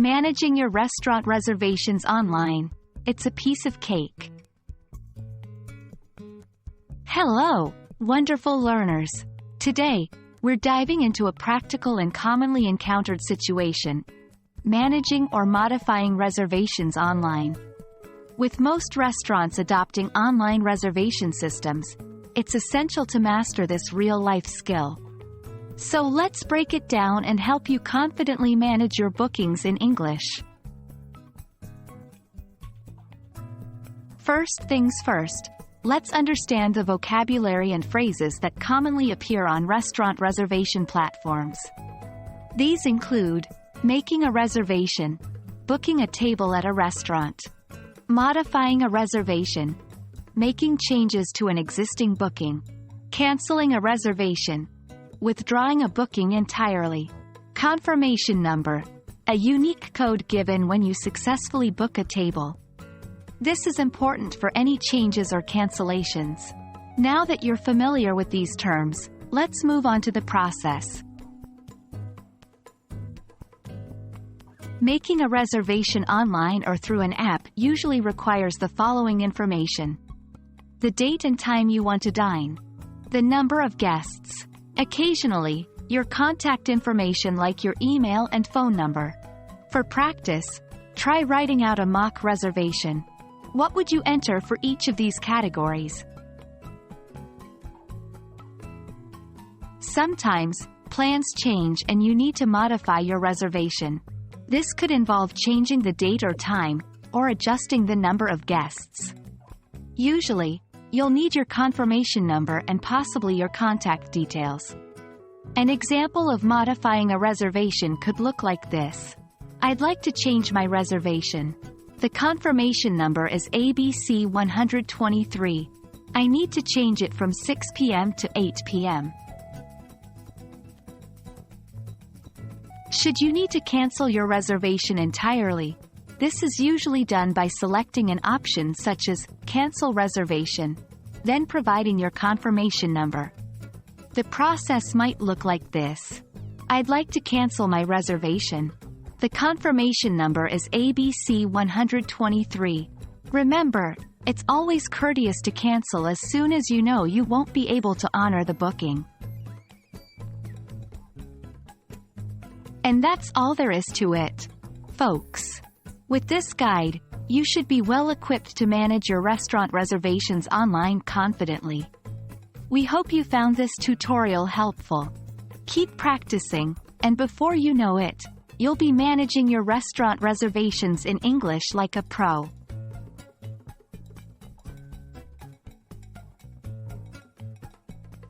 Managing your restaurant reservations online. It's a piece of cake. Hello, wonderful learners. Today, we're diving into a practical and commonly encountered situation: managing or modifying reservations online. With most restaurants adopting online reservation systems, it's essential to master this real-life skill. So let's break it down and help you confidently manage your bookings in English. First things first, let's understand the vocabulary and phrases that commonly appear on restaurant reservation platforms. These include making a reservation, booking a table at a restaurant, modifying a reservation, making changes to an existing booking, canceling a reservation, withdrawing a booking entirely. Confirmation number, a unique code given when you successfully book a table. This is important for any changes or cancellations. Now that you're familiar with these terms, let's move on to the process. Making a reservation online or through an app usually requires the following information: the date and time you want to dine, the number of guests, occasionally, your contact information like your email and phone number. For practice, try writing out a mock reservation. What would you enter for each of these categories? Sometimes, plans change and you need to modify your reservation. This could involve changing the date or time, or adjusting the number of guests. Usually, you'll need your confirmation number and possibly your contact details. An example of modifying a reservation could look like this: I'd like to change my reservation. The confirmation number is ABC 123. I need to change it from 6 p.m. to 8 p.m. Should you need to cancel your reservation entirely, this is usually done by selecting an option such as Cancel Reservation, then providing your confirmation number. The process might look like this: I'd like to cancel my reservation. The confirmation number is ABC 123. Remember, it's always courteous to cancel as soon as you know you won't be able to honor the booking. And that's all there is to it, folks. With this guide, you should be well equipped to manage your restaurant reservations online confidently. We hope you found this tutorial helpful. Keep practicing, and before you know it, you'll be managing your restaurant reservations in English like a pro.